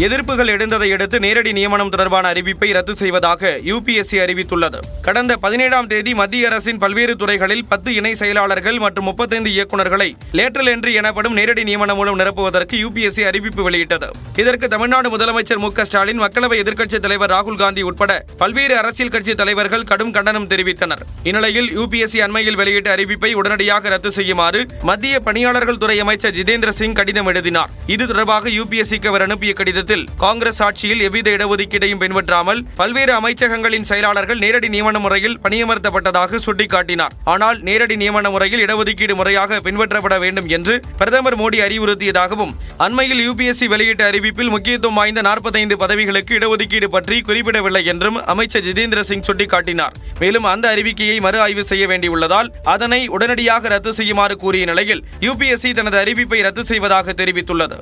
எதிர்ப்புகள் எழுந்ததை அடுத்து நேரடி நியமனம் தொடர்பான அறிவிப்பை ரத்து செய்வதாக யுபிஎஸ்சி அறிவித்துள்ளது. கடந்த 17ஆம் தேதி மத்திய அரசின் பல்வேறு துறைகளில் 10 இணை செயலாளர்கள் மற்றும் 35 இயக்குநர்களை லேட்டரல் என்ட்ரி எனப்படும் நேரடி நியமனம் மூலம் நிரப்புவதற்கு யுபிஎஸ்சி அறிவிப்பு வெளியிட்டது. இதற்கு தமிழ்நாடு முதலமைச்சர் மு.க.ஸ்டாலின், மக்களவை எதிர்க்கட்சித் தலைவர் ராகுல் காந்தி உட்பட பல்வேறு அரசியல் கட்சி தலைவர்கள் கடும் கண்டனம் தெரிவித்தனர். இந்நிலையில் யுபிஎஸ்சி அண்மையில் வெளியிட்ட அறிவிப்பை உடனடியாக ரத்து செய்யுமாறு மத்திய பணியாளர்கள் துறை அமைச்சர் ஜிதேந்திர சிங் கடிதம் எழுதினார். இது தொடர்பாக யுபிஎஸ்சிக்கு அவர் அனுப்பிய கடிதத்தில் காங்கிரஸ் ஆட்சியில் எவ்வித இடஒதுக்கீடையும் பின்பற்றாமல் பல்வேறு அமைச்சகங்களின் செயலாளர்கள் நேரடி நியமன முறையில் பணியமர்த்தப்பட்டதாக சுட்டிக்காட்டினார். ஆனால் நேரடி நியமன முறையில் இடஒதுக்கீடு முறையாக பின்பற்றப்பட வேண்டும் என்று பிரதமர் மோடி அறிவுறுத்தியதாகவும், அண்மையில் யுபிஎஸ்சி வெளியிட்ட அறிவிப்பில் முக்கியத்துவம் வாய்ந்த 45 பதவிகளுக்கு இடஒதுக்கீடு பற்றி குறிப்பிடவில்லை என்றும் அமைச்சர் ஜிதேந்திர சிங் சுட்டிக்காட்டினார். மேலும் அந்த அறிவிக்கையை மறு ஆய்வு செய்ய வேண்டியுள்ளதால் அதனை உடனடியாக ரத்து செய்யுமாறு கூறிய நிலையில் யுபிஎஸ்சி தனது அறிவிப்பை ரத்து செய்வதாக தெரிவித்துள்ளது.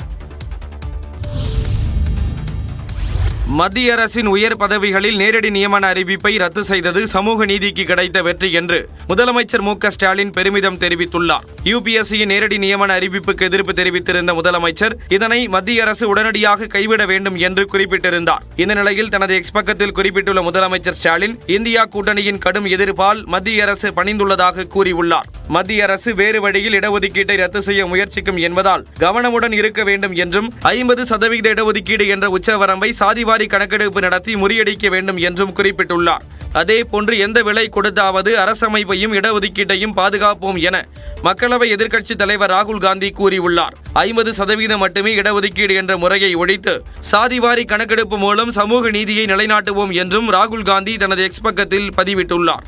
மத்திய அரசின் உயர் பதவிகளில் நேரடி நியமன அறிவிப்பை ரத்து செய்தது சமூக நீதிக்கு கிடைத்த வெற்றி என்று முதலமைச்சர் மு.க.ஸ்டாலின் பெருமிதம் தெரிவித்துள்ளார். யுபிஎஸ்சியின் நேரடி நியமன அறிவிப்புக்கு எதிர்ப்பு தெரிவித்திருந்த முதலமைச்சர் இதனை மத்திய அரசு உடனடியாக கைவிட வேண்டும் என்று குறிப்பிட்டிருந்தார். இந்த நிலையில் தனது எக்ஸ் பக்கத்தில் குறிப்பிட்டுள்ள முதலமைச்சர் ஸ்டாலின், இந்தியா கூட்டணியின் கடும் எதிர்ப்பால் மத்திய அரசு பணிந்துள்ளதாக கூறியுள்ளார். மத்திய அரசு வேறு வழியில் இடஒதுக்கீட்டை ரத்து செய்ய முயற்சிக்கும் என்பதால் கவனமுடன் இருக்க வேண்டும் என்றும் 50% இடஒதுக்கீடு என்ற உச்சவரம்பை சாதிவாரி கணக்கெடுப்பு நடத்தி முறியடிக்க வேண்டும் என்றும் குறிப்பிட்டுள்ளார். அதேபோன்று எந்த விலை கொடுத்தாவது அரசமைப்பையும் இடஒதுக்கீட்டையும் பாதுகாப்போம் என மக்களவை எதிர்க்கட்சித் தலைவர் ராகுல் காந்தி கூறியுள்ளார். 50% மட்டுமே இடஒதுக்கீடு என்ற முறையை ஒழித்து சாதிவாரி கணக்கெடுப்பு மூலம் சமூக நீதியை நிலைநாட்டுவோம் என்றும் ராகுல் காந்தி தனது எக்ஸ் பக்கத்தில் பதிவிட்டுள்ளார்.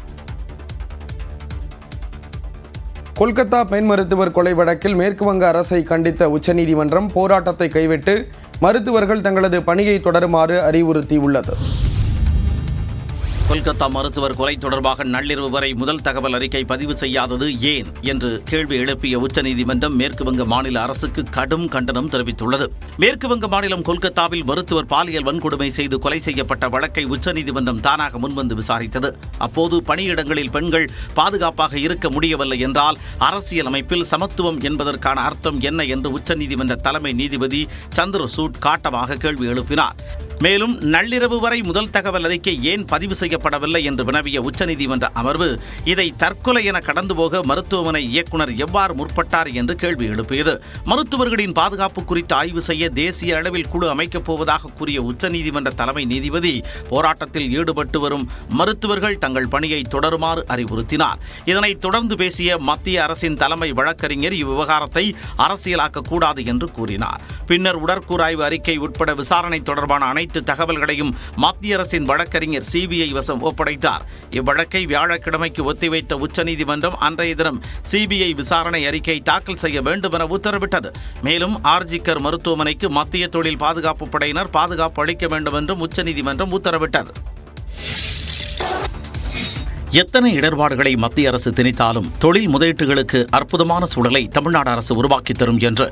கொல்கத்தா பெண் மருத்துவர் கொலை வழக்கில் மேற்குவங்க அரசை கண்டித்த உச்சநீதிமன்றம் போராட்டத்தை கைவிட்டு மருத்துவர்கள் தங்களது பணியை தொடருமாறு அறிவுறுத்தியுள்ளது. கொல்கத்தா மருத்துவர் கொலை தொடர்பாக நள்ளிரவு வரை முதல் தகவல் அறிக்கை பதிவு செய்யாதது ஏன் என்று கேள்வி எழுப்பிய உச்சநீதிமன்றம் மேற்குவங்க மாநில அரசுக்கு கடும் கண்டனம் தெரிவித்துள்ளது. மேற்குவங்க மாநிலம் கொல்கத்தாவில் மருத்துவர் பாலியல் வன்கொடுமை செய்து கொலை செய்யப்பட்ட வழக்கை உச்சநீதிமன்றம் தானாக முன்வந்து விசாரித்தது. அப்போது பணியிடங்களில் பெண்கள் பாதுகாப்பாக இருக்க முடியவில்லை என்றால் அரசியலமைப்பில் சமத்துவம் என்பதற்கான அர்த்தம் என்ன என்று உச்சநீதிமன்ற தலைமை நீதிபதி சந்திரசூட் காட்டமாக கேள்வி எழுப்பினார். மேலும் நள்ளிரவு வரை முதல் தகவல் அறிக்கை ஏன் பதிவு செய்யப்படவில்லை என்று வினவிய உச்சநீதிமன்ற அமர்வு இதை தற்கொலை என கடந்து போக மருத்துவமனை இயக்குநர் எவ்வாறு முற்பட்டார் என்று கேள்வி எழுப்பியது. மருத்துவர்களின் பாதுகாப்பு குறித்து ஆய்வு செய்ய தேசிய அளவில் குழு அமைக்கப் போவதாக கூறிய உச்சநீதிமன்ற தலைமை நீதிபதி போராட்டத்தில் ஈடுபட்டு வரும் மருத்துவர்கள் தங்கள் பணியை தொடருமாறு அறிவுறுத்தினார். இதனைத் தொடர்ந்து பேசிய மத்திய அரசின் தலைமை வழக்கறிஞர் இவ்விவகாரத்தை அரசியலாக்கக்கூடாது என்று கூறினார். பின்னர் உடற்கூறாய்வு அறிக்கை உட்பட விசாரணை தொடர்பான அனைத்து தகவல்களையும் மத்திய அரசின் வழக்கறிஞர் சிபிஐ வசம் ஒப்படைத்தார். இவ்வழக்கை வியாழக்கிழமைக்கு ஒத்திவைத்த உச்சநீதிமன்றம் அன்றைய தினம் சிபிஐ விசாரணை அறிக்கை தாக்கல் செய்ய வேண்டும் என உத்தரவிட்டது. மேலும் ஆர்ஜிக்கர் மருத்துவமனைக்கு மத்திய தொழில் பாதுகாப்பு படையினர் பாதுகாப்பு அளிக்க வேண்டும் என்றும் உச்சநீதிமன்றம் உத்தரவிட்டது. எத்தனை இடர்பாடுகளை மத்திய அரசு திணித்தாலும் தொழில் முதலீட்டுகளுக்கு அற்புதமான சூழலை தமிழ்நாடு அரசு உருவாக்கி தரும் என்று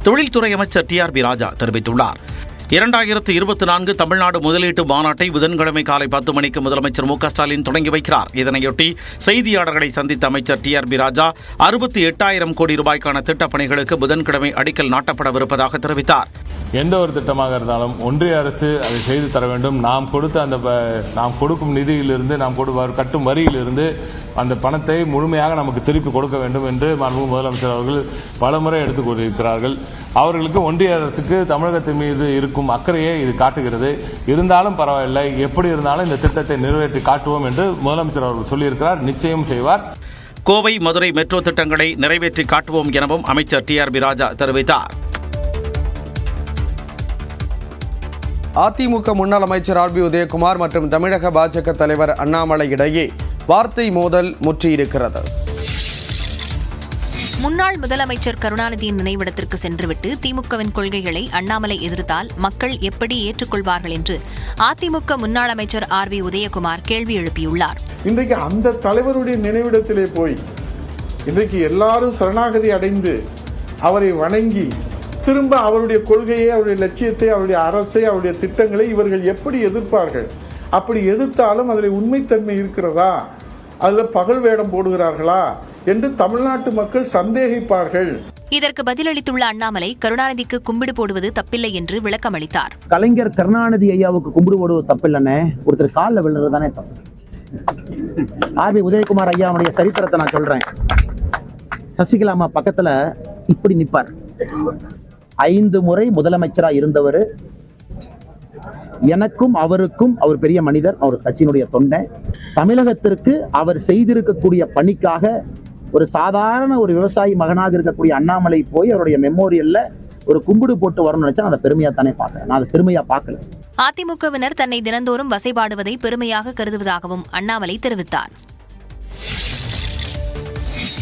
தொழில்துறை அமைச்சர் டிஆர்பி ராஜா தெரிவித்துள்ளார். 2024 தமிழ்நாடு முதலீட்டு மாநாட்டை புதன்கிழமை காலை 10 மணிக்கு முதலமைச்சர் மு.க.ஸ்டாலின் தொடங்கி வைக்கிறார். இதனையொட்டி செய்தியாளர்களை சந்தித்த அமைச்சர் டிஆர்பி ராஜா 68,000 கோடி ரூபாய்க்கான திட்டப்பணிகளுக்கு புதன்கிழமை அடிக்கல் நாட்டப்படவிருப்பதாக தெரிவித்தார். எந்த ஒரு திட்டமாக இருந்தாலும் ஒன்றிய அரசு அதை செய்து தர வேண்டும். நாம் கொடுக்கும் நிதியிலிருந்து கட்டும் வரியிலிருந்து அந்த பணத்தை முழுமையாக நமக்கு திருப்பி கொடுக்க வேண்டும் என்று மாண்புமிகு முதலமைச்சர் அவர்கள் பலமுறை எடுத்துக் கூறியிருக்கிறார்கள். அவர்களுக்கு ஒன்றிய அரசுக்கு தமிழகத்தின் மீது இருக்கும் அக்கறையை இது காட்டுகிறது. இருந்தாலும் பரவாயில்லை, எப்படி இருந்தாலும் இந்த திட்டத்தை நிறைவேற்றி காட்டுவோம் என்று முதலமைச்சர் அவர்கள் சொல்லியிருக்கிறார். நிச்சயம் செய்வார். கோவை மதுரை மெட்ரோ திட்டங்களை நிறைவேற்றி காட்டுவோம் எனவும் அமைச்சர் டிஆர்பி ராஜா தெரிவித்தார். அதிமுக முன்னாள் அமைச்சர் ஆர்பி உதயகுமார் மற்றும் தமிழக பாஜக தலைவர் அண்ணாமலை இடையே வார்த்தை மோதல் முற்றியிருக்கிறது. முன்னாள் முதலமைச்சர் கருணாநிதியின் நினைவிடத்திற்கு சென்றுவிட்டு திமுகவின் கொள்கைகளை அண்ணாமலை எதிர்த்தால் மக்கள் எப்படி ஏற்றுக்கொள்வார்கள் என்று அதிமுக முன்னாள் அமைச்சர் ஆர்பி உதயகுமார் கேள்வி எழுப்பியுள்ளார். இன்றைக்கு அந்த தலைவருடைய நினைவிடத்திலே போய் இன்றைக்கு எல்லாரும் சரணாகதி அடைந்து அவரை வணங்கி திரும்ப அவருடைய கொள்கையை, அவருடைய லட்சியத்தை, அவருடைய அரசை, அவருடைய திட்டங்களை இவர்கள் எப்படி எதிர்ப்பார்கள்? அப்படி எதிர்த்தாலும் அதில் உண்மைத்தன்மை இருக்கிறதா, அதில் பகல் வேடம் போடுகிறார்களா என்று தமிழ்நாட்டு மக்கள் சந்தேகிப்பார்கள். இதற்கு பதிலளித்துள்ள அண்ணாமலை கருணாநிதிக்கு கும்பிடு போடுவது தப்பில்லை என்று விளக்கமளித்தார். கலைஞர் கருணாநிதி ஐயாவுக்கு கும்பிடு போடுவது தப்பில்லைன்னு ஒருத்தர் காலில் விழுறது தானே தப்பு. ஆர்வி உதயகுமார் ஐயாவுடைய சரித்திரத்தை நான் சொல்றேன். சசிகலா அம்மா பக்கத்துல இப்படி நிப்பார். 5 முறை முதலமைச்சரா இருந்தவர். எனக்கும் அவருக்கும் அவர் பெரிய மனிதர், அவர் கட்சியினுடைய தொண்டை. தமிழகத்திற்கு அவர் செய்திருக்கக்கூடிய பணிக்காக ஒரு சாதாரண ஒரு விவசாயி மகனாக இருக்கக்கூடிய அண்ணாமலை போய் அவருடைய மெமோரியல்ல ஒரு கும்பிடு போட்டு வரணும்னு நினைச்சா நான் அதை பெருமையா தானே பார்க்கிறேன். நான் அதை பெருமையா பார்க்கல. அதிமுகவினர் தன்னை தினந்தோறும் வசைபாடுவதை பெருமையாக கருதுவதாகவும் அண்ணாமலை தெரிவித்தார்.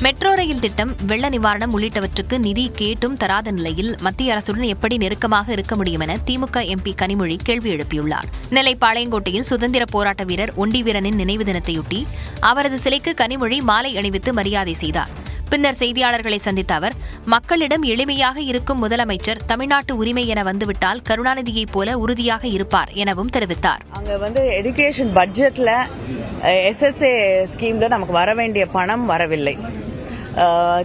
மெட்ரோ ரயில் திட்டம், வெள்ள நிவாரணம் உள்ளிட்டவற்றுக்கு நிதி கேட்டும் தராத நிலையில் மத்திய அரசுடன் எப்படி நெருக்கமாக இருக்க முடியும் என திமுக எம்பி கனிமொழி கேள்வி எழுப்பியுள்ளார். நெல்லை பாளையங்கோட்டையில் சுதந்திர போராட்ட வீரர் ஒண்டி வீரனின் நினைவு தினத்தையொட்டி அவரது சிலைக்கு கனிமொழி மாலை அணிவித்து மரியாதை செய்தார். பின்னர் செய்தியாளர்களை சந்தித்த அவர், மக்களிடம் எளிமையாக இருக்கும் முதலமைச்சர் தமிழ்நாட்டு உரிமை என வந்துவிட்டால் கருணாநிதியைப் போல உறுதியாக இருப்பார் எனவும் தெரிவித்தார். அங்க எஜுகேஷன் பட்ஜெட்ல SSA ஸ்கீம்ல நமக்கு வர வேண்டிய பணம் வரவில்லை.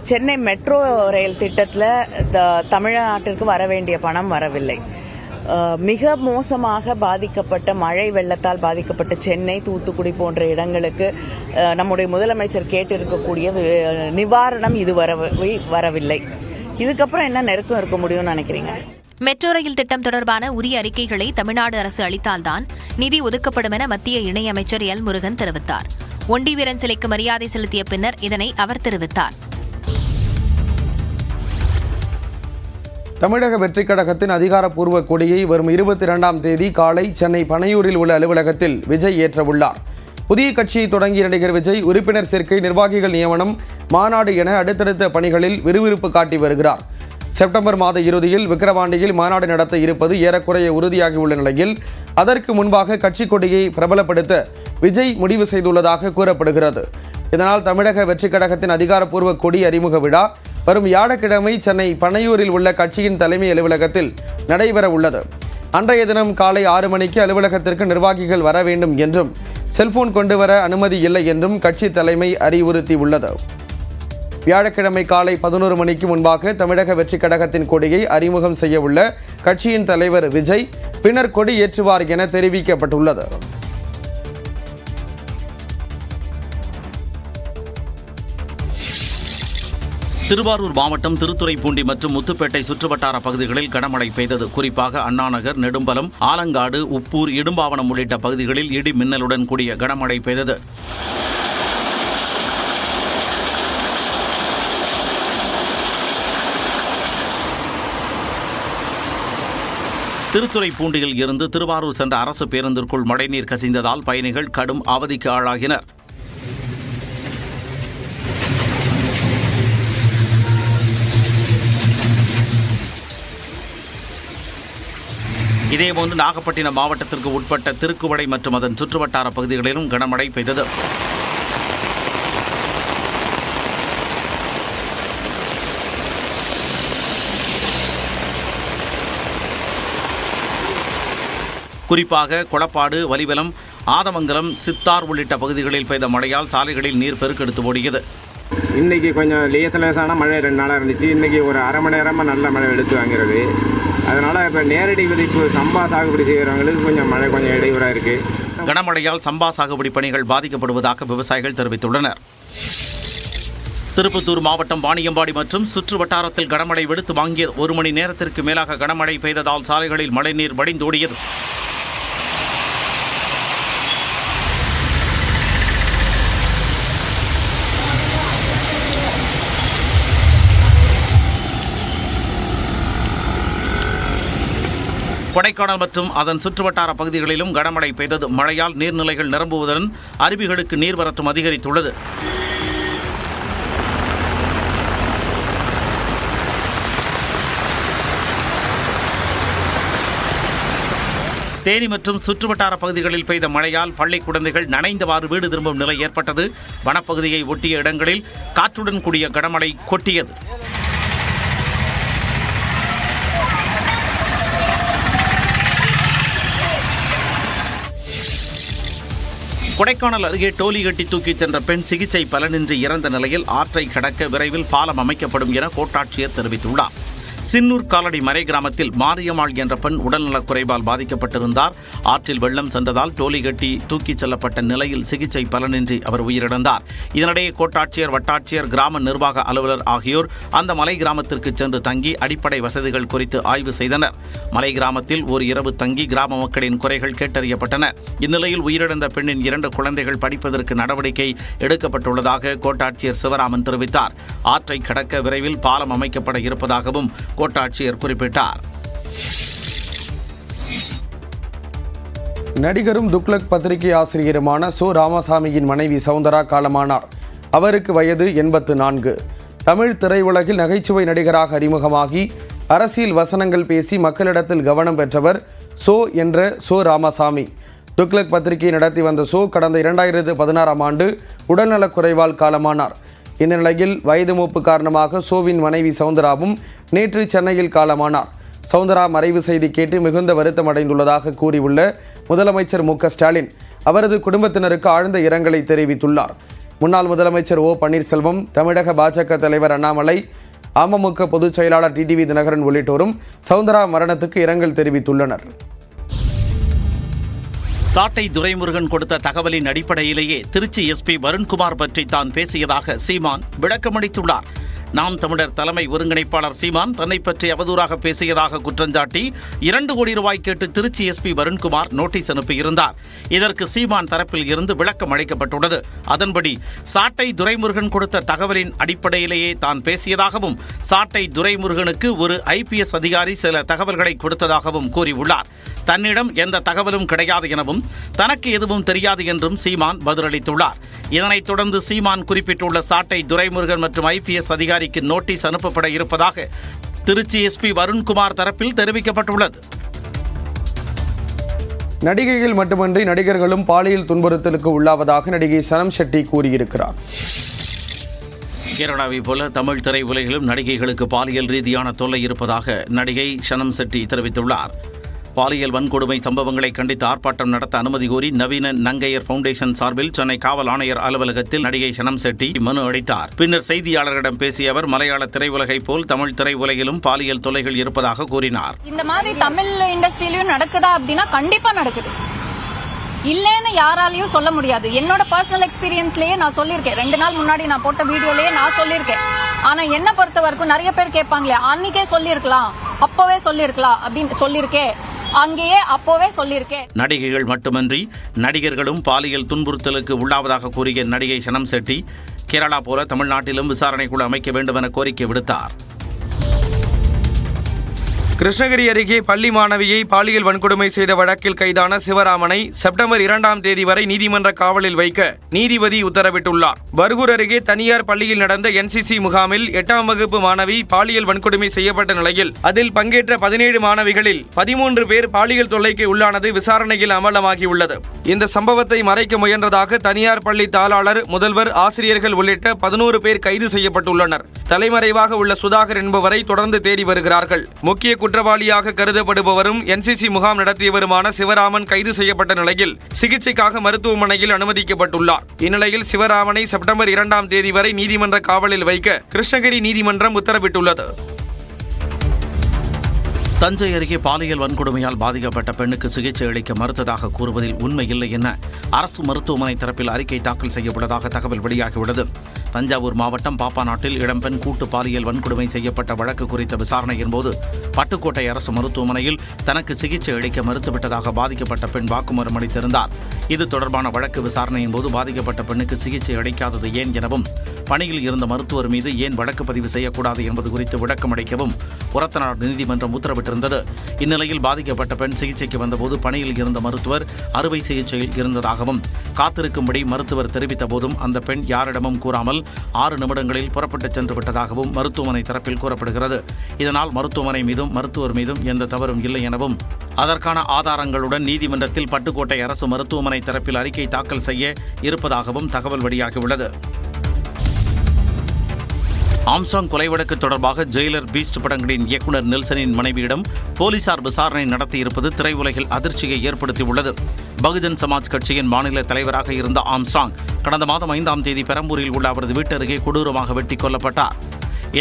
சென்னை மெட்ரோ ரயில் திட்டத்தில் தமிழ்நாட்டிற்கு வர வேண்டிய பணம் வரவில்லை. மிக மோசமாக பாதிக்கப்பட்ட மழை வெள்ளத்தால் பாதிக்கப்பட்ட சென்னை, தூத்துக்குடி போன்ற இடங்களுக்கு நம்முடைய முதலமைச்சர் கேட்டிருக்கக்கூடிய நிவாரணம் வரவில்லை. இதுக்கப்புறம் என்ன நெருக்கம் இருக்க முடியும்னு நினைக்கிறீங்க? மெட்ரோ ரயில் திட்டம் தொடர்பான உரிய அறிக்கைகளை தமிழ்நாடு அரசு அளித்தால்தான் நிதி ஒதுக்கப்படும் என மத்திய இணையமைச்சர் எல் முருகன் தெரிவித்தார். ஒண்டி வீரன் சிலைக்கு மரியாதை செலுத்திய பின்னர் இதனை அவர் தெரிவித்தார். தமிழக வெற்றிக் கழகத்தின் அதிகாரப்பூர்வ கொடியை வரும் 22ஆம் தேதி காலை சென்னை பனையூரில் உள்ள அலுவலகத்தில் விஜய் ஏற்றவுள்ளார். புதிய கட்சியை தொடங்கிய நடிகர் விஜய் உறுப்பினர் சேர்க்கை, நிர்வாகிகள் நியமனம், மாநாடு என அடுத்தடுத்த பணிகளில் விறுவிறுப்பு காட்டி வருகிறார். செப்டம்பர் மாத இறுதியில் விக்கிரவாண்டியில் மாநாடு நடத்த இருப்பது ஏறக்குறைய உறுதியாகியுள்ள நிலையில் அதற்கு முன்பாக கட்சி கொடியை பிரபலப்படுத்த விஜய் முடிவு செய்துள்ளதாக கூறப்படுகிறது. இதனால் தமிழக வெற்றிக் கழகத்தின் அதிகாரப்பூர்வ கொடி அறிமுக விழா வரும் வியாழக்கிழமை சென்னை பனையூரில் உள்ள கட்சியின் தலைமை அலுவலகத்தில் நடைபெற உள்ளது. அன்றைய தினம் காலை 6 மணிக்கு அலுவலகத்திற்கு நிர்வாகிகள் வர வேண்டும் என்றும் செல்போன் கொண்டு வர அனுமதி இல்லை என்றும் கட்சி தலைமை அறிவுறுத்தியுள்ளது. வியாழக்கிழமை காலை 11 மணிக்கு முன்பாக தமிழக வெற்றிக் கழகத்தின் கொடியை அறிமுகம் செய்ய உள்ள கட்சியின் தலைவர் விஜய் பின்னர் கொடி ஏற்றுவார் என தெரிவிக்கப்பட்டுள்ளது. திருவாரூர் மாவட்டம் திருத்துறைப்பூண்டி மற்றும் முத்துப்பேட்டை சுற்றுவட்டார பகுதிகளில் கனமழை பெய்தது. குறிப்பாக அண்ணாநகர், நெடும்பலம், ஆலங்காடு, உப்பூர், இடும்பாவனம் உள்ளிட்ட பகுதிகளில் இடி மின்னலுடன் கூடிய கனமழை பெய்தது. திருத்துறைப்பூண்டியில் இருந்து திருவாரூர் சென்ற அரசு பேருந்திற்குள் மழைநீர் கசிந்ததால் பயணிகள் கடும் அவதிக்கு ஆளாகினர். இதேபோன்று நாகப்பட்டினம் மாவட்டத்திற்கு உட்பட்ட திருக்குவளை மற்றும் அதன் சுற்றுவட்டார பகுதிகளிலும் கனமழை பெய்தது. குறிப்பாக கொளப்பாடு, வலிவலம், ஆதமங்கலம், சித்தார் உள்ளிட்ட பகுதிகளில் பெய்த மழையால் சாலைகளில் நீர் பெருக்கெடுத்து ஓடியது. இன்றைக்கி கொஞ்சம் லேசான மழை 2 நாளாக இருந்துச்சு. இன்றைக்கி ஒரு அரை மணி நேரமாக நல்ல மழை எடுத்து வாங்கிறது. அதனால் இப்போ நேரடி விதைப்பு சம்பா சாகுபடி செய்கிறவங்களுக்கு கொஞ்சம் இடையூறாக இருக்குது. கனமழையால் சம்பா சாகுபடி பணிகள் பாதிக்கப்படுவதாக விவசாயிகள் தெரிவித்துள்ளனர். திருப்பத்தூர் மாவட்டம் வாணியம்பாடி மற்றும் சுற்று வட்டாரத்தில் கனமழை வெளுத்து வாங்கியது. 1 மணி நேரத்திற்கு மேலாக கனமழை பெய்ததால் சாலைகளில் மழைநீர் வடிந்தோடியது. கொடைக்கானல் மற்றும் அதன் சுற்றுவட்டார பகுதிகளிலும் கனமழை பெய்தது. மழையால் நீர்நிலைகள் நிரம்புவதுடன் அருவிகளுக்கு நீர்வரத்தும் அதிகரித்துள்ளது. தேனி மற்றும் சுற்றுவட்டார பகுதிகளில் பெய்த மழையால் பள்ளி குழந்தைகள் நனைந்தவாறு வீடு திரும்பும் நிலை ஏற்பட்டது. வனப்பகுதியை ஒட்டிய இடங்களில் காற்றுடன் கூடிய கனமழை கொட்டியது. கொடைக்கானல் அருகே டோலி கட்டி தூக்கிச் சென்ற பெண் சிகிச்சை பலனின்றி இறந்த நிலையில் ஆற்றை கடக்க விரைவில் பாலம் அமைக்கப்படும் என கோட்டாட்சியர் தெரிவித்துள்ளார். சின்னூர் காலடி மறை கிராமத்தில் மாரியம்மாள் என்ற பெண் உடல்நலக் குறைவால் பாதிக்கப்பட்டிருந்தார். ஆற்றில் வெள்ளம் சென்றதால் டோலி கட்டி தூக்கிச் செல்லப்பட்ட நிலையில் சிகிச்சை பலனின்றி அவர் உயிரிழந்தார். இதனிடையே கோட்டாட்சியர், வட்டாட்சியர், கிராம நிர்வாக அலுவலர் ஆகியோர் அந்த மலை கிராமத்திற்கு சென்று தங்கி அடிப்படை வசதிகள் குறித்து ஆய்வு செய்தனர். மலை கிராமத்தில் ஒரு இரவு தங்கி கிராம மக்களின் குறைகள் கேட்டறியப்பட்டன. இந்நிலையில் உயிரிழந்த பெண்ணின் 2 குழந்தைகள் படிப்பதற்கு நடவடிக்கை எடுக்கப்பட்டுள்ளதாக கோட்டாட்சியர் சிவராமன் தெரிவித்தார். ஆற்றை கடக்க விரைவில் பாலம் அமைக்கப்பட இருப்பதாகவும் கோட்டாட்சியர் குறிப்பிட்டார். நடிகரும் துக்ளக் பத்திரிகை ஆசிரியருமான சோ ராமசாமியின் மனைவி சவுந்தரா காலமானார். அவருக்கு வயது 84. தமிழ் திரையுலகில் நகைச்சுவை நடிகராக அறிமுகமாகி அரசியல் வசனங்கள் பேசி மக்களிடத்தில் கவனம் பெற்றவர் சோ என்ற சோ ராமசாமி. துக்ளக் பத்திரிகை நடத்தி வந்த சோ கடந்த 2016ஆம் ஆண்டு உடல்நலக் குறைவால் காலமானார். இந்த நிலையில் வயது மூப்பு காரணமாக சோவின் மனைவி சவுந்தராவும் நேற்று சென்னையில் காலமானார். சவுந்தரா மறைவு செய்தி கேட்டு மிகுந்த வருத்தம் அடைந்துள்ளதாக கூறியுள்ள முதலமைச்சர் மு க ஸ்டாலின் அவரது குடும்பத்தினருக்கு ஆழ்ந்த இரங்கலை தெரிவித்துள்ளார். முன்னாள் முதலமைச்சர் ஓ பன்னீர்செல்வம், தமிழக பாஜக தலைவர் அண்ணாமலை, அமமுக பொதுச் செயலாளர் டிடிவி தினகரன் உள்ளிட்டோரும் சவுந்தரா மரணத்துக்கு இரங்கல் தெரிவித்துள்ளனர். சாட்டை துரைமுருகன் கொடுத்த தகவலின் அடிப்படையிலேயே திருச்சி எஸ்பி வருண்குமார் பற்றி தான் பேசியதாக சீமான் விளக்கமளித்துள்ளார். நாம் தமிழர் தலைமை ஒருங்கிணைப்பாளர் சீமான் தன்னை பற்றி அவதூறாக பேசியதாக குற்றஞ்சாட்டி 2 கோடி ரூபாய் கேட்டு திருச்சி எஸ்பி வருண்குமார் நோட்டீஸ் அனுப்பியிருந்தார். இதற்கு சீமான் தரப்பில் இருந்து விளக்கம் அளிக்கப்பட்டுள்ளது. அதன்படி சாட்டை துரைமுருகன் கொடுத்த தகவலின் அடிப்படையிலேயே தான் பேசியதாகவும், சாட்டை துரைமுருகனுக்கு ஒரு IPS அதிகாரி சில தகவல்களை கொடுத்ததாகவும் கூறியுள்ளார். தன்னிடம் எந்த தகவலும் கிடையாது எனவும், தனக்கு எதுவும் தெரியாது என்றும் சீமான் பதிலளித்துள்ளார். இதனைத் தொடர்ந்து சீமான் குறிப்பிட்டுள்ள சாட்டை துரைமுருகன் மற்றும் IPS அதிகாரிக்கு நோட்டீஸ் அனுப்பப்பட இருப்பதாக திருச்சி எஸ்பி வருண்குமார் தரப்பில் தெரிவிக்கப்பட்டுள்ளது. நடிகைகள் மட்டுமின்றி நடிகர்களும் பாலியல் துன்புறுத்தலுக்கு உள்ளாவதாக நடிகை சனம் ஷெட்டி கூறியிருக்கிறார். கேரளாவை போல தமிழ் திரையுலகிலும் நடிகைகளுக்கு பாலியல் ரீதியான தொல்லை இருப்பதாக நடிகை சனம் ஷெட்டி தெரிவித்துள்ளார். பாலியல் வன்கொடுமை சம்பவங்களை கண்டித்து ஆர்ப்பாட்டம் நடத்த அனுமதி கோரி நவீன நங்கையர் ஃபவுண்டேஷன் சார்பில் சென்னை காவல் ஆணையர் அலுவலகத்தில் நடிகை சனம் ஷெட்டி மனு அளித்தார். பின்னர் செய்தியாளர்களிடம் பேசிய அவர் மலையாள திரையுலகை போல் தமிழ் திரையுலகிலும் பாலியல் தொல்லைகள் இருப்பதாக கூறினார். இந்த மாதிரி தமிழ் இண்டஸ்ட்ரியிலும் நடக்குதா அப்படின்னா கண்டிப்பா நடக்குது. இல்லைன்னு யாராலையும் சொல்ல முடியாது. என்னோட பர்சனல் எக்ஸ்பீரியன்ஸ்லயே நான் சொல்லியிருக்கேன். 2 நாள் முன்னாடி நான் போட்ட வீடியோலயே நான் சொல்லியிருக்கேன். ஆனா என்ன பொறுத்த வரைக்கும் நிறைய பேர் கேட்பாங்களே, அன்னைக்கே சொல்லியிருக்கலாம், அப்பவே சொல்லியிருக்கலாம் அப்படின்னு சொல்லியிருக்கேன். அங்கேயே அப்போவே சொல்லியிருக்கேன். நடிகைகள் மட்டுமின்றி நடிகர்களும் பாலியல் துன்புறுத்தலுக்கு உள்ளாவதாக கூறிய நடிகை சனம் ஷெட்டி கேரளா போல தமிழ்நாட்டிலும் விசாரணைக்குழு அமைக்க வேண்டும் என கோரிக்கை விடுத்தார். கிருஷ்ணகிரி அருகே பள்ளி மாணவியை பாலியல் வன்கொடுமை செய்த வழக்கில் கைதான சிவராமனை செப்டம்பர் 2ஆம் தேதி வரை நீதிமன்ற காவலில் வைக்க நீதிபதி உத்தரவிட்டுள்ளார். பர்கூர் அருகே தனியார் பள்ளியில் நடந்த NCC முகாமில் 8ஆம் வகுப்பு மாணவி பாலியல் வன்கொடுமை செய்யப்பட்ட நிலையில் அதில் பங்கேற்ற 17 மாணவிகளில் 13 பேர் பாலியல் தொல்லைக்கு உள்ளானது விசாரணையில் அமலமாகியுள்ளது. இந்த சம்பவத்தை மறைக்க முயன்றதாக தனியார் பள்ளி தாளாளர், முதல்வர், ஆசிரியர்கள் உள்ளிட்ட 11 பேர் கைது செய்யப்பட்டுள்ளனர். தலைமறைவாக உள்ள சுதாகர் என்பவரை தொடர்ந்து தேடி வருகிறார்கள். முக்கிய குற்றவாளியாக கருதப்படுபவரும் NCC முகாம் நடத்தியவருமான சிவராமன் கைது செய்யப்பட்ட நிலையில் சிகிச்சைக்காக மருத்துவமனையில் அனுமதிக்கப்பட்டுள்ளார். இந்நிலையில் சிவராமனை செப்டம்பர் 2ஆம் தேதி வரை நீதிமன்ற காவலில் வைக்க கிருஷ்ணகிரி நீதிமன்றம் உத்தரவிட்டுள்ளது. தஞ்சை அருகே பாலியல் வன்கொடுமையால் பாதிக்கப்பட்ட பெண்ணுக்கு சிகிச்சை அளிக்க மறுத்ததாக கூறுவதில் உண்மை இல்லை என அரசு மருத்துவமனை தரப்பில் அறிக்கை தாக்கல் செய்யப்பட்டதாக தகவல் வெளியாகியுள்ளது. தஞ்சாவூர் மாவட்டம் பாப்பாநாட்டில் இளம்பெண் கூட்டு பாலியல் வன்கொடுமை செய்யப்பட்ட வழக்கு குறித்த விசாரணையின் போது பட்டுக்கோட்டை அரசு மருத்துவமனையில் தனக்கு சிகிச்சை அளிக்க மறுத்துவிட்டதாக பாதிக்கப்பட்ட பெண் வாக்குமூலம் அளித்திருந்தார். இது தொடர்பான வழக்கு விசாரணையின் போது பாதிக்கப்பட்ட பெண்ணுக்கு சிகிச்சை அளிக்காதது ஏன் எனவும், பணியில் இருந்த மருத்துவர் மீது ஏன் வழக்கு பதிவு செய்யக்கூடாது என்பது குறித்து விளக்கம் அளிக்கவும் புறத்தநாடு நீதிமன்றம் உத்தரவிட்டிருந்தது. இந்நிலையில் பாதிக்கப்பட்ட பெண் சிகிச்சைக்கு வந்தபோது பணியில் இருந்த மருத்துவர் அறுவை சிகிச்சையில் இருந்ததாகவும் காத்திருக்கும்படி மருத்துவர் தெரிவித்த போதும் அந்த பெண் யாரிடமும் கூறாமல் 6 நிமிடங்களில் புறப்பட்டுச் சென்று விட்டதாகவும் மருத்துவமனை தரப்பில் கூறப்படுகிறது. இதனால் மருத்துவமனை மீதும் மருத்துவர் மீதும் எந்த தவறும் இல்லை எனவும், அதற்கான ஆதாரங்களுடன் நீதிமன்றத்தில் பட்டுக்கோட்டை அரசு மருத்துவமனை தரப்பில் அறிக்கை தாக்கல் செய்ய இருப்பதாகவும் தகவல் வெளியாகியுள்ளது. ஆம்ஸ்ட்ராங் கொலை வழக்கு தொடர்பாக ஜெயிலர் பீஸ்ட் படங்களின் இயக்குநர் நெல்சனின் மனைவியிடம் போலீசார் விசாரணை நடத்தியிருப்பது திரையுலகில் அதிர்ச்சியை ஏற்படுத்தியுள்ளது. பகுஜன் சமாஜ் கட்சியின் மாநில தலைவராக இருந்த ஆம்ஸ்ட்ராங் கடந்த மாதம் 5ஆம் தேதி பெரம்பூரில் உள்ள அவரது வீட்டருகே கொடூரமாக வெட்டிக் கொல்லப்பட்டார்.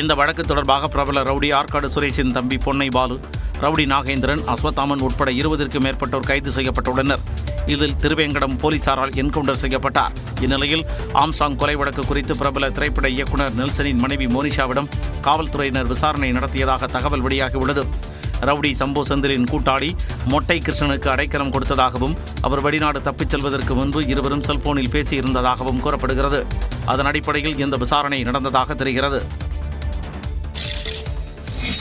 இந்த வழக்கு தொடர்பாக பிரபல ரவுடி ஆற்காடு சுரேஷின் தம்பி பொன்னை பாலு, ரவுடி நாகேந்திரன், அஸ்வத்தாமன் உட்பட 20க்கும் மேற்பட்டோர் கைது செய்யப்பட்டுள்ளனர். இதில் திருவேங்கடம் போலீசாரால் என்கவுண்டர் செய்யப்பட்டார். இந்நிலையில் ஆம்ஸ்ட்ராங் கொலை வழக்கு குறித்து பிரபல திரைப்பட இயக்குநர் நெல்சனின் மனைவி மோனிஷாவிடம் காவல்துறையினர் விசாரணை நடத்தியதாக தகவல் வெளியாகியுள்ளது. ரவுடி சம்போ செந்திலின் கூட்டாளி மொட்டை கிருஷ்ணனுக்கு அடைக்கலம் கொடுத்ததாகவும் அவர் வெளிநாடு தப்பிச் செல்வதற்கு முன்பு இருவரும் செல்போனில் பேசியிருந்ததாகவும் கூறப்படுகிறது. அதன் அடிப்படையில் இந்த விசாரணை நடந்ததாக தெரிகிறது.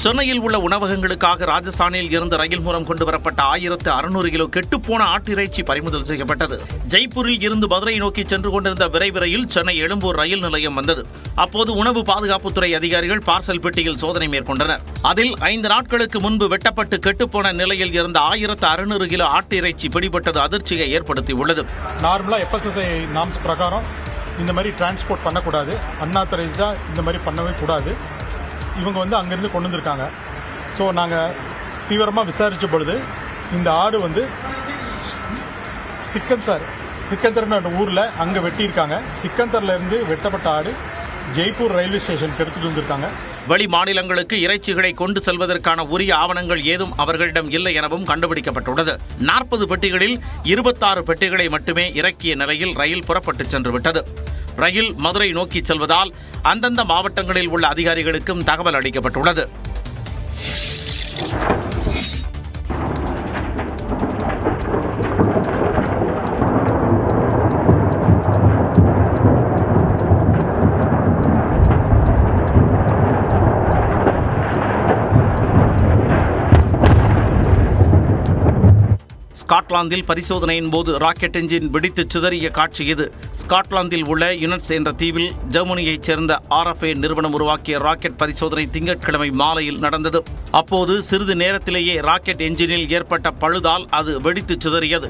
சென்னையில் உள்ள உணவகங்களுக்காக ராஜஸ்தானில் இருந்து ரயில் மூலம் கொண்டுவரப்பட்ட 1600 கிலோ கெட்டுப்போன ஆட்டிறைச்சி பறிமுதல் செய்யப்பட்டது. ஜெய்ப்பூரில் இருந்து மதுரை நோக்கி சென்று கொண்டிருந்த விரைவு ரயில் சென்னை எழும்பூர் ரயில் நிலையம் வந்தது. அப்போது உணவு பாதுகாப்புத்துறை அதிகாரிகள் பார்சல் பெட்டியில் சோதனை மேற்கொண்டனர். அதில் 5 நாட்களுக்கு முன்பு வெட்டப்பட்டு கெட்டுப்போன நிலையில் இருந்த 1600 கிலோ ஆட்டிறைச்சி பிடிபட்டது அதிர்ச்சியை ஏற்படுத்தியுள்ளது. நார்மலா FSSAI நார்ம்ஸ் பிரகாரம் இந்த மாதிரி டிரான்ஸ்போர்ட் பண்ணக்கூடாது, அன்ஆத்தரைஸ்டா இந்த மாதிரி பண்ணவே கூடாது. இவங்க அங்கேருந்து கொண்டு வந்திருக்காங்க. ஸோ நாங்கள் தீவிரமாக விசாரித்த பொழுது இந்த ஆடு சிக்கந்தர்னு ஊரில் அங்கே வெட்டியிருக்காங்க. சிக்கந்தர்லேருந்து வெட்டப்பட்ட ஆடு ஜெய்ப்பூர் ரயில்வே ஸ்டேஷனுக்கு எடுத்துகிட்டு வந்திருக்காங்க. வெளி மாநிலங்களுக்கு இறைச்சிகளை கொண்டு செல்வதற்கான உரிய ஆவணங்கள் ஏதும் அவர்களிடம் இல்லை எனவும் கண்டுபிடிக்கப்பட்டுள்ளது. 40 பெட்டிகளில் 26 பெட்டிகளை மட்டுமே இறக்கிய நிலையில் ரயில் புறப்பட்டுச் சென்று விட்டது. ரயில் மதுரை நோக்கி செல்வதால் அந்தந்த மாவட்டங்களில் உள்ள அதிகாரிகளுக்கும் தகவல் அளிக்கப்பட்டுள்ளது. ஸ்காட்லாந்தில் பரிசோதனையின் போது ராக்கெட் என்ஜின் வெடித்து சிதறிய காட்சி இது. ஸ்காட்லாந்தில் உள்ள யுனட்ஸ் என்ற தீவில் ஜெர்மனியைச் சேர்ந்த RFA நிறுவனம் உருவாக்கிய ராக்கெட் பரிசோதனை திங்கட்கிழமை மாலையில் நடந்தது. அப்போது சிறிது நேரத்திலேயே ராக்கெட் என்ஜினில் ஏற்பட்ட பழுதால் அது வெடித்து சிதறியது.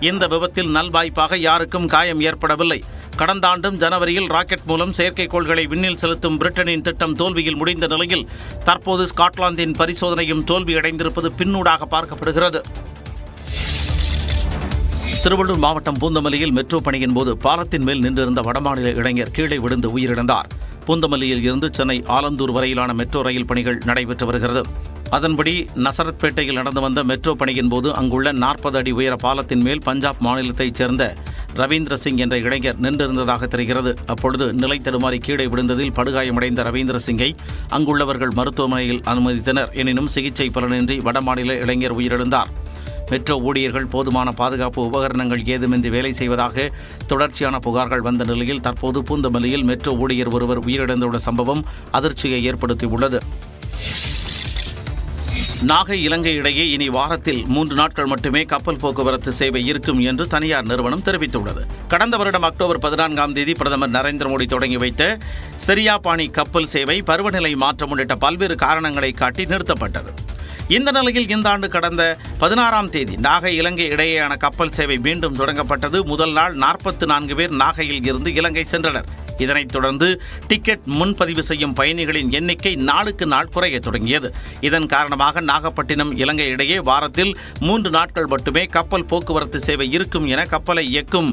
இந்த விபத்தில் நல்வாய்ப்பாக யாருக்கும் காயம் ஏற்படவில்லை. கடந்த ஆண்டும் ஜனவரியில் ராக்கெட் மூலம் செயற்கைக்கோள்களை விண்ணில் செலுத்தும் பிரிட்டனின் திட்டம் தோல்வியில் முடிந்த நிலையில் தற்போது ஸ்காட்லாந்தின் பரிசோதனையும் தோல்வியடைந்திருப்பது பின்னூடாக பார்க்கப்படுகிறது. திருவள்ளூர் மாவட்டம் பூந்தமல்லியில் மெட்ரோ பணியின் போது பாலத்தின் மேல் நின்றிருந்த வடமாநில இளைஞர் கீழே விழுந்து உயிரிழந்தார். பூந்தமல்லியில் இருந்து சென்னை ஆலந்தூர் வரையிலான மெட்ரோ ரயில் பணிகள் நடைபெற்று வருகிறது. அதன்படி நசரத்பேட்டையில் நடந்து வந்த மெட்ரோ பணியின் போது அங்குள்ள 40 அடி உயர பாலத்தின் மேல் பஞ்சாப் மாநிலத்தைச் சேர்ந்த ரவீந்திர சிங் என்ற இளைஞர் நின்றிருந்ததாக தெரிகிறது. அப்பொழுது நிலை தடுமாறி கீழே விழுந்ததில் படுகாயமடைந்த ரவீந்திர சிங்கை அங்குள்ளவர்கள் மருத்துவமனையில் அனுமதித்தனர். எனினும் சிகிச்சை பலனின்றி வடமாநில இளைஞர் உயிரிழந்தார். மெட்ரோ ஊழியர்கள் போதுமான பாதுகாப்பு உபகரணங்கள் ஏதுமின்றி வேலை செய்வதாக தொடர்ச்சியான புகார்கள் வந்த நிலையில் தற்போது பூந்தமல்லியில் மெட்ரோ ஊழியர் ஒருவர் உயிரிழந்துள்ள சம்பவம் அதிர்ச்சியை ஏற்படுத்தியுள்ளது. நாகை இலங்கை இடையே இனி வாரத்தில் 3 நாட்கள் மட்டுமே கப்பல் போக்குவரத்து சேவை இருக்கும் என்று தனியார் நிறுவனம் தெரிவித்துள்ளது. கடந்த வருடம் அக்டோபர் 14ஆம் தேதி பிரதமர் நரேந்திர மோடி தொடங்கி வைத்த செரியாபாணி கப்பல் சேவை பருவநிலை மாற்றம் உள்ளிட்ட பல்வேறு காரணங்களை காட்டி நிறுத்தப்பட்டது. இந்த நிலையில் இந்த ஆண்டு கடந்த 16ஆம் தேதி நாகை இலங்கை இடையேயான கப்பல் சேவை மீண்டும் தொடங்கப்பட்டது. முதல் நாள் 44 பேர் நாகையில் இருந்து இலங்கை சென்றனர். இதனைத் தொடர்ந்து டிக்கெட் முன்பதிவு செய்யும் பயணிகளின் எண்ணிக்கை நாளுக்கு நாள் குறைய தொடங்கியது. இதன் காரணமாக நாகப்பட்டினம் இலங்கை இடையே வாரத்தில் 3 நாட்கள் மட்டுமே கப்பல் போக்குவரத்து சேவை இருக்கும் என கப்பலை இயக்கும்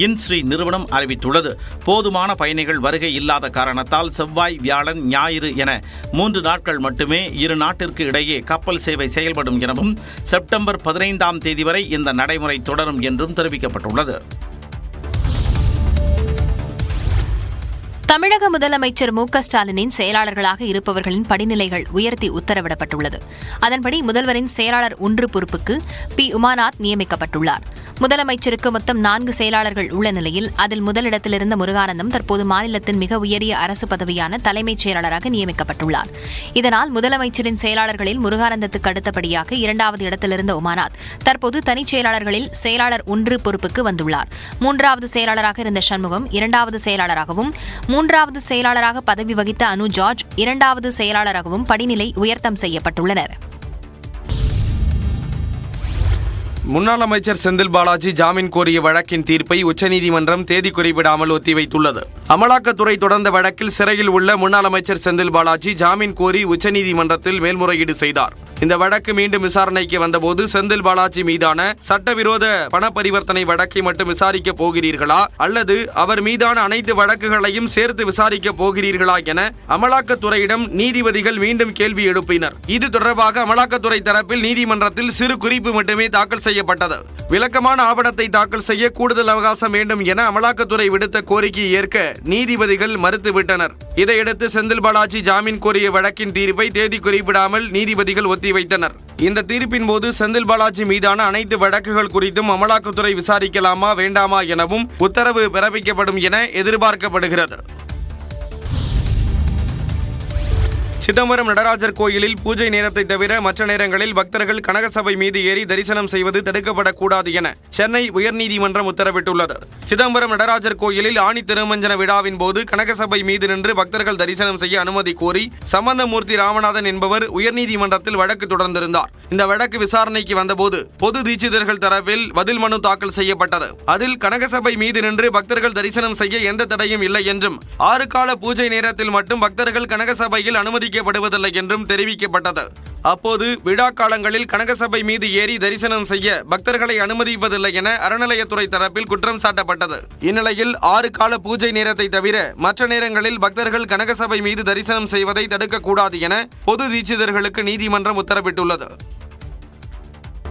இன்ஸ்ரீ நிறுவனம் அறிவித்துள்ளது. போதுமான பயணிகள் வருகை இல்லாத காரணத்தால் செவ்வாய், வியாழன், ஞாயிறு என 3 நாட்கள் மட்டுமே இரு நாட்டிற்கு இடையே கப்பல் சேவை செயல்படும் எனவும் செப்டம்பர் 15ஆம் தேதி வரை இந்த நடைமுறை தொடரும் என்றும் தெரிவிக்கப்பட்டுள்ளது. தமிழக முதலமைச்சர் மு.க.ஸ்டாலினின் செயலாளர்களாக இருப்பவர்களின் படிநிலைகள் உயர்த்தி உத்தரவிடப்பட்டுள்ளது. அதன்படி முதல்வரின் செயலாளர் 1 பொறுப்புக்கு பி. உமாநாத் நியமிக்கப்பட்டுள்ளார். முதலமைச்சருக்கு மொத்தம் 4 செயலாளர்கள் உள்ள நிலையில் அதில் முதலிடத்தில் இருந்த முருகானந்தம் தற்போது மாநிலத்தின் மிக உயரிய அரசு பதவியான தலைமைச் செயலாளராக நியமிக்கப்பட்டுள்ளார். இதனால் முதலமைச்சரின் செயலாளர்களில் முருகானந்தத்துக்கு அடுத்தபடியாக 2வது இடத்தில் இருந்த உமாநாத் தற்போது தனிச் செயலாளர்களில் செயலாளர் 1 பொறுப்புக்கு வந்துள்ளார். 3வது செயலாளராக இருந்த சண்முகம் 2வது செயலாளராகவும், 3வது செயலாளராக பதவி வகித்த அனு ஜார்ஜ் 2வது செயலாளராகவும் படிநிலை உயர்த்தம் செய்யப்பட்டுள்ளனர். முன்னாள் அமைச்சர் செந்தில் பாலாஜி ஜாமீன் கோரிய வழக்கின் தீர்ப்பை உச்சநீதிமன்றம் தேதி குறிப்பிடாமல் ஒத்திவைத்துள்ளது. அமலாக்கத்துறை தொடர்ந்த வழக்கில் சிறையில் உள்ள முன்னாள் அமைச்சர் செந்தில் பாலாஜி ஜாமீன் கோரி உச்சநீதிமன்றத்தில் மேல்முறையீடு செய்தார். இந்த வழக்கு மீண்டும் விசாரணைக்கு வந்தபோது செந்தில் பாலாஜி மீதான சட்டவிரோத பண பரிவர்த்தனை வழக்கை மட்டும் விசாரிக்க போகிறீர்களா அல்லது அவர் மீதான அனைத்து வழக்குகளையும் சேர்த்து விசாரிக்க போகிறீர்களா என அமலாக்கத்துறையிடம் நீதிபதிகள் மீண்டும் கேள்வி எழுப்பினர். இது தொடர்பாக அமலாக்கத்துறை தரப்பில் நீதிமன்றத்தில் சிறு குறிப்பு மட்டுமே தாக்கல் செய்யப்பட்டது. விளக்கமான ஆவணத்தை தாக்கல் செய்ய கூடுதல் அவகாசம் வேண்டும் என அமலாக்கத்துறை விடுத்த கோரிக்கையை ஏற்க நீதிபதிகள் மறுத்துவிட்டனர். இதையடுத்து செந்தில் பாலாஜி ஜாமீன் கோரிய வழக்கின் தீர்ப்பை தேதி குறிப்பிடாமல் நீதிபதிகள் ஒத்திவைத்தனர். இந்த தீர்ப்பின் போது செந்தில் பாலாஜி மீதான அனைத்து வழக்குகள் குறித்தும் அமலாக்கத்துறை விசாரிக்கலாமா வேண்டாமா எனவும் உத்தரவு பிறப்பிக்கப்படும் என எதிர்பார்க்கப்படுகிறது. சிதம்பரம் நடராஜர் கோயிலில் பூஜை நேரத்தை தவிர மற்ற நேரங்களில் பக்தர்கள் கனகசபை மீது ஏறி தரிசனம் செய்வது தடுக்கப்படக்கூடாது என சென்னை உயர்நீதிமன்றம் உத்தரவிட்டுள்ளது. சிதம்பரம் நடராஜர் கோயிலில் ஆணி திருமஞ்சன விழாவின் போது கனகசபை மீது நின்று பக்தர்கள் தரிசனம் செய்ய அனுமதி கோரி சம்பந்தமூர்த்தி ராமநாதன் என்பவர் உயர்நீதிமன்றத்தில் வழக்கு தொடர்ந்திருந்தார். இந்த வழக்கு விசாரணைக்கு வந்தபோது பொது தீட்சிதர்கள் தரப்பில் பதில் மனு தாக்கல் செய்யப்பட்டது. அதில் கனகசபை மீது நின்று பக்தர்கள் தரிசனம் செய்ய எந்த தடையும் இல்லை என்றும் 6 கால பூஜை நேரத்தில் மட்டும் பக்தர்கள் கனகசபையில் அனுமதிக்கப்படுவதில்லை என்றும் தெரிவிக்கப்பட்டது. அப்போது விழா காலங்களில் கனகசபை மீது ஏறி தரிசனம் செய்ய பக்தர்களை அனுமதிப்பதில்லை என அறநிலையத்துறை தரப்பில் குற்றம் சாட்டப்பட்டது. இந்நிலையில் 6 கால பூஜை நேரத்தை தவிர மற்ற நேரங்களில் பக்தர்கள் கனகசபை மீது தரிசனம் செய்வதை தடுக்கக்கூடாது என பொது தீட்சிதர்களுக்கு நீதிமன்றம் உத்தரவிட்டுள்ளது.